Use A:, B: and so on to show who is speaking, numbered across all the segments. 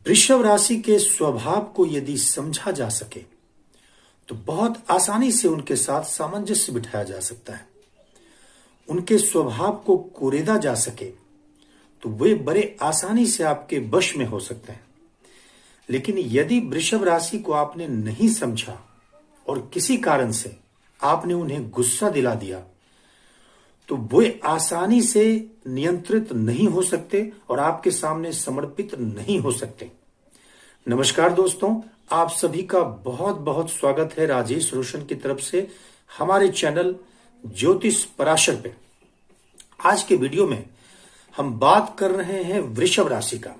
A: वृषभ राशि के स्वभाव को यदि समझा जा सके तो बहुत आसानी से उनके साथ सामंजस्य बिठाया जा सकता है। उनके स्वभाव को कुरेदा जा सके तो वे बड़े आसानी से आपके वश में हो सकते हैं। लेकिन यदि वृषभ राशि को आपने नहीं समझा और किसी कारण से आपने उन्हें गुस्सा दिला दिया तो वे आसानी से नियंत्रित नहीं हो सकते और आपके सामने समर्पित नहीं हो सकते। नमस्कार दोस्तों, आप सभी का बहुत बहुत स्वागत है राजेश रोशन की तरफ से हमारे चैनल ज्योतिष पराशर पे। आज के वीडियो में हम बात कर रहे हैं वृषभ राशि का।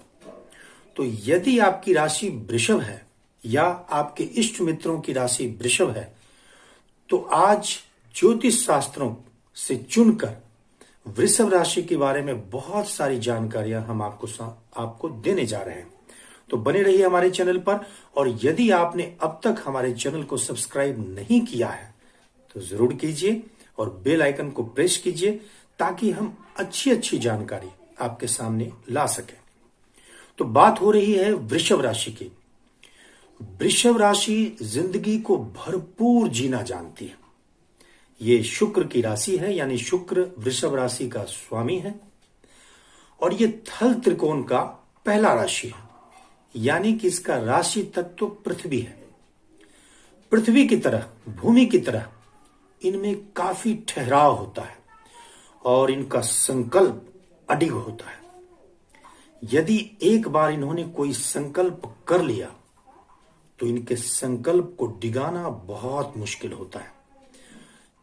A: तो यदि आपकी राशि वृषभ है या आपके इष्ट मित्रों की राशि वृषभ है तो आज ज्योतिष शास्त्रों से चुनकर वृषभ राशि के बारे में बहुत सारी जानकारियां हम आपको देने जा रहे हैं। तो बने रहिए हमारे चैनल पर, और यदि आपने अब तक हमारे चैनल को सब्सक्राइब नहीं किया है तो जरूर कीजिए और बेल आइकन को प्रेस कीजिए ताकि हम अच्छी अच्छी जानकारी आपके सामने ला सकें। तो बात हो रही है वृषभ राशि की। वृषभ राशि जिंदगी को भरपूर जीना जानती है। ये शुक्र की राशि है, यानी शुक्र वृषभ राशि का स्वामी है और ये थल त्रिकोण का पहला राशि है, यानी कि इसका राशि तत्व पृथ्वी है। पृथ्वी की तरह, भूमि की तरह इनमें काफी ठहराव होता है और इनका संकल्प अडिग होता है। यदि एक बार इन्होंने कोई संकल्प कर लिया तो इनके संकल्प को डिगाना बहुत मुश्किल होता है।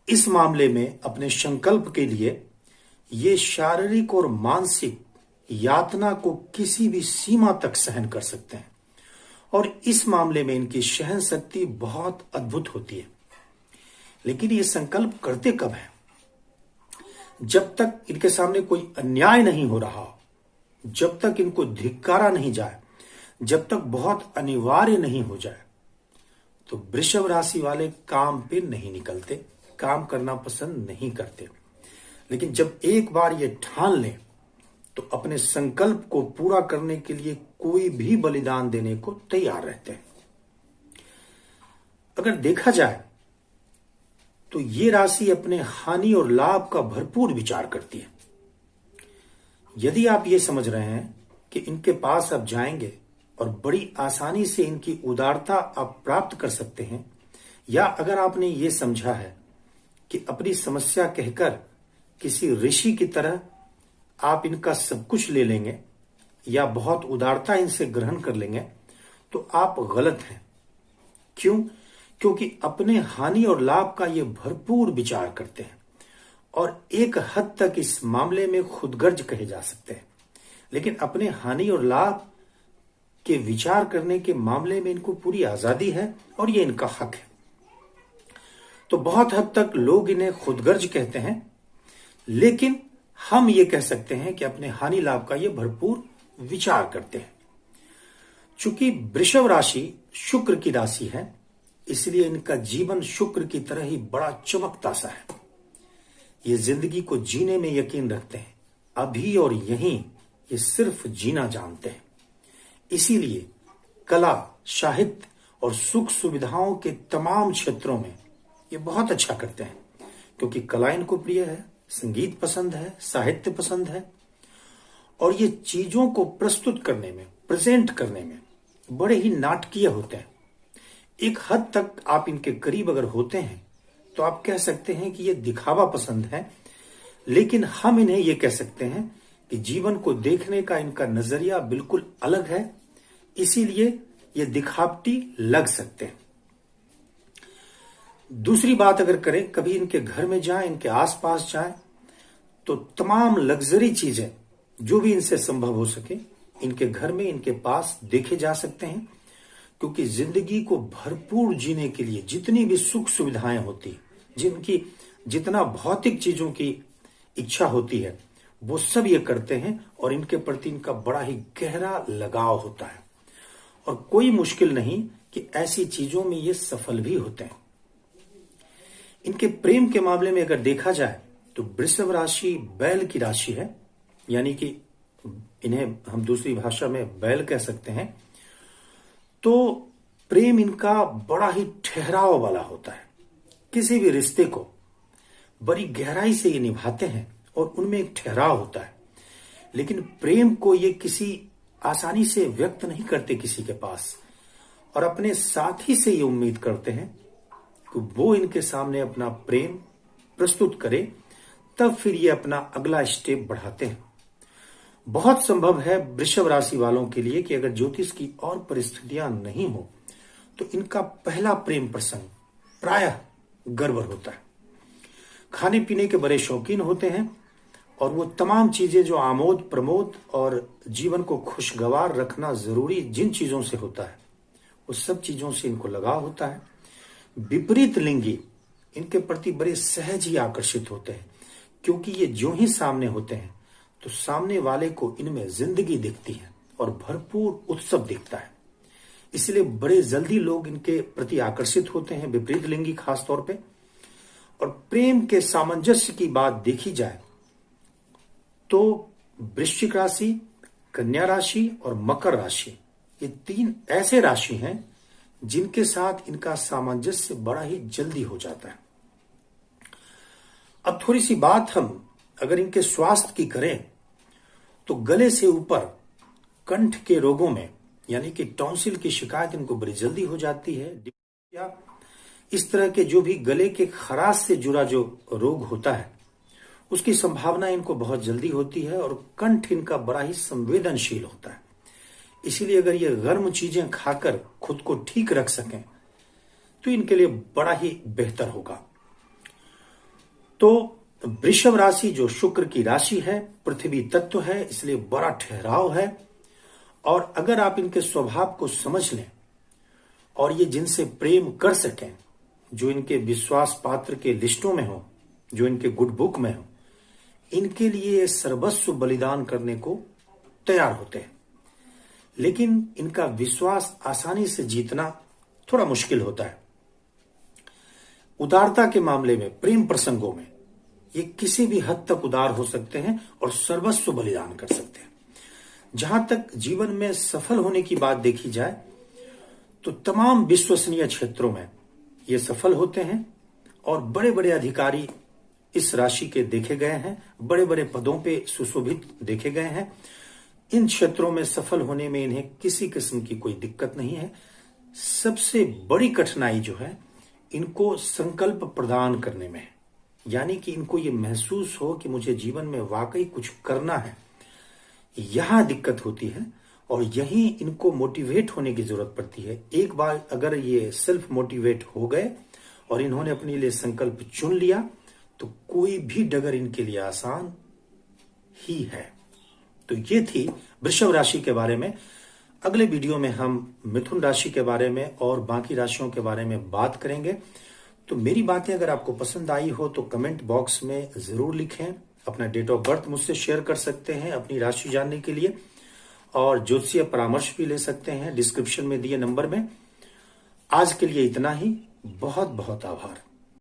A: इस मामले में अपने संकल्प के लिए ये शारीरिक और मानसिक यातना को किसी भी सीमा तक सहन कर सकते हैं और इस मामले में इनकी सहन शक्ति बहुत अद्भुत होती है। लेकिन ये संकल्प करते कब है? जब तक इनके सामने कोई अन्याय नहीं हो रहा, जब तक इनको धिक्कारा नहीं जाए, जब तक बहुत अनिवार्य नहीं हो जाए तो वृषभ राशि वाले काम पे नहीं निकलते, काम करना पसंद नहीं करते। लेकिन जब एक बार ये ठान लें तो अपने संकल्प को पूरा करने के लिए कोई भी बलिदान देने को तैयार रहते हैं। अगर देखा जाए तो ये राशि अपने हानि और लाभ का भरपूर विचार करती है। यदि आप ये समझ रहे हैं कि इनके पास आप जाएंगे और बड़ी आसानी से इनकी उदारता आप प्राप्त कर सकते हैं, या अगर आपने ये समझा है कि अपनी समस्या कहकर किसी ऋषि की तरह आप इनका सब कुछ ले लेंगे या बहुत उदारता इनसे ग्रहण कर लेंगे, तो आप गलत हैं। क्यों? क्योंकि अपने हानि और लाभ का ये भरपूर विचार करते हैं और एक हद तक इस मामले में खुदगर्ज कहे जा सकते हैं। लेकिन अपने हानि और लाभ के विचार करने के मामले में इनको पूरी आजादी है और ये इनका हक है। तो बहुत हद तक लोग इन्हें खुदगर्ज कहते हैं, लेकिन हम ये कह सकते हैं कि अपने हानि लाभ का ये भरपूर विचार करते हैं। चूंकि वृषभ राशि शुक्र की राशि है, इसलिए इनका जीवन शुक्र की तरह ही बड़ा चमकता सा है। ये जिंदगी को जीने में यकीन रखते हैं, अभी और यहीं ये सिर्फ जीना जानते हैं। इसीलिए कला, साहित्य और सुख सुविधाओं के तमाम क्षेत्रों में ये बहुत अच्छा करते हैं, क्योंकि कला इनको प्रिय है, संगीत पसंद है, साहित्य पसंद है और ये चीजों को प्रस्तुत करने में, प्रेजेंट करने में बड़े ही नाटकीय होते हैं। एक हद तक आप इनके करीब अगर होते हैं तो आप कह सकते हैं कि ये दिखावा पसंद है, लेकिन हम इन्हें ये कह सकते हैं कि जीवन को देखने का इनका नजरिया बिल्कुल अलग है, इसीलिए ये दिखावटी लग सकते हैं। दूसरी बात अगर करें, कभी इनके घर में जाएं, इनके आसपास जाएं, तो तमाम लग्जरी चीजें जो भी इनसे संभव हो सके इनके घर में, इनके पास देखे जा सकते हैं। क्योंकि जिंदगी को भरपूर जीने के लिए जितनी भी सुख सुविधाएं होती, जिनकी जितना भौतिक चीजों की इच्छा होती है, वो सब ये करते हैं और इनके प्रति इनका बड़ा ही गहरा लगाव होता है और कोई मुश्किल नहीं कि ऐसी चीजों में ये सफल भी होते हैं। इनके प्रेम के मामले में अगर देखा जाए तो वृषभ राशि बैल की राशि है, यानी कि इन्हें हम दूसरी भाषा में बैल कह सकते हैं। तो प्रेम इनका बड़ा ही ठहराव वाला होता है। किसी भी रिश्ते को बड़ी गहराई से ये निभाते हैं और उनमें एक ठहराव होता है। लेकिन प्रेम को ये किसी आसानी से व्यक्त नहीं करते किसी के पास, और अपने साथी से ये उम्मीद करते हैं कि वो इनके सामने अपना प्रेम प्रस्तुत करे, तब फिर ये अपना अगला स्टेप बढ़ाते हैं। बहुत संभव है वृषभ राशि वालों के लिए कि अगर ज्योतिष की और परिस्थितियां नहीं हो तो इनका पहला प्रेम प्रसंग प्रायः गड़बड़ होता है। खाने पीने के बड़े शौकीन होते हैं और वो तमाम चीजें जो आमोद प्रमोद और जीवन को खुशगवार रखना जरूरी जिन चीजों से होता है, उस सब चीजों से इनको लगाव होता है। विपरीत लिंगी इनके प्रति बड़े सहज ही आकर्षित होते हैं, क्योंकि ये जो ही सामने होते हैं तो सामने वाले को इनमें जिंदगी दिखती है और भरपूर उत्सव दिखता है। इसलिए बड़े जल्दी लोग इनके प्रति आकर्षित होते हैं, विपरीत लिंगी खास तौर पे। और प्रेम के सामंजस्य की बात देखी जाए तो वृश्चिक राशि, कन्या राशि और मकर राशि, ये तीन ऐसे राशि हैं जिनके साथ इनका सामंजस्य बड़ा ही जल्दी हो जाता है। अब थोड़ी सी बात हम अगर इनके स्वास्थ्य की करें तो गले से ऊपर कंठ के रोगों में यानी कि टॉन्सिल की शिकायत इनको बड़ी जल्दी हो जाती है। या इस तरह के जो भी गले के खराश से जुड़ा जो रोग होता है उसकी संभावना इनको बहुत जल्दी होती है, और कंठ इनका बड़ा ही संवेदनशील होता है। इसीलिए अगर ये गर्म चीजें खाकर खुद को ठीक रख सकें तो इनके लिए बड़ा ही बेहतर होगा। तो वृषभ राशि जो शुक्र की राशि है, पृथ्वी तत्व है, इसलिए बड़ा ठहराव है। और अगर आप इनके स्वभाव को समझ लें और ये जिनसे प्रेम कर सकें, जो इनके विश्वास पात्र के लिस्टों में हो, जो इनके गुड बुक में हो, इनके लिए सर्वस्व बलिदान करने को तैयार होते हैं। लेकिन इनका विश्वास आसानी से जीतना थोड़ा मुश्किल होता है। उदारता के मामले में, प्रेम प्रसंगों में ये किसी भी हद तक उदार हो सकते हैं और सर्वस्व बलिदान कर सकते हैं। जहां तक जीवन में सफल होने की बात देखी जाए तो तमाम विश्वसनीय क्षेत्रों में ये सफल होते हैं और बड़े बड़े अधिकारी इस राशि के देखे गए हैं, बड़े बड़े पदों पे सुशोभित देखे गए हैं। इन क्षेत्रों में सफल होने में इन्हें किसी किस्म की कोई दिक्कत नहीं है। सबसे बड़ी कठिनाई जो है इनको संकल्प प्रदान करने में है, यानी कि इनको ये महसूस हो कि मुझे जीवन में वाकई कुछ करना है, यहां दिक्कत होती है और यहीं इनको मोटिवेट होने की जरूरत पड़ती है। एक बार अगर ये सेल्फ मोटिवेट हो गए और इन्होंने अपने लिए संकल्प चुन लिया तो कोई भी डगर इनके लिए आसान ही है। तो ये थी वृषभ राशि के बारे में। अगले वीडियो में हम मिथुन राशि के बारे में और बाकी राशियों के बारे में बात करेंगे। तो मेरी बातें अगर आपको पसंद आई हो तो कमेंट बॉक्स में जरूर लिखें। अपना डेट ऑफ बर्थ मुझसे शेयर कर सकते हैं अपनी राशि जानने के लिए, और ज्योतिषीय परामर्श भी ले सकते हैं डिस्क्रिप्शन में दिए नंबर में। आज के लिए इतना ही। बहुत बहुत आभार।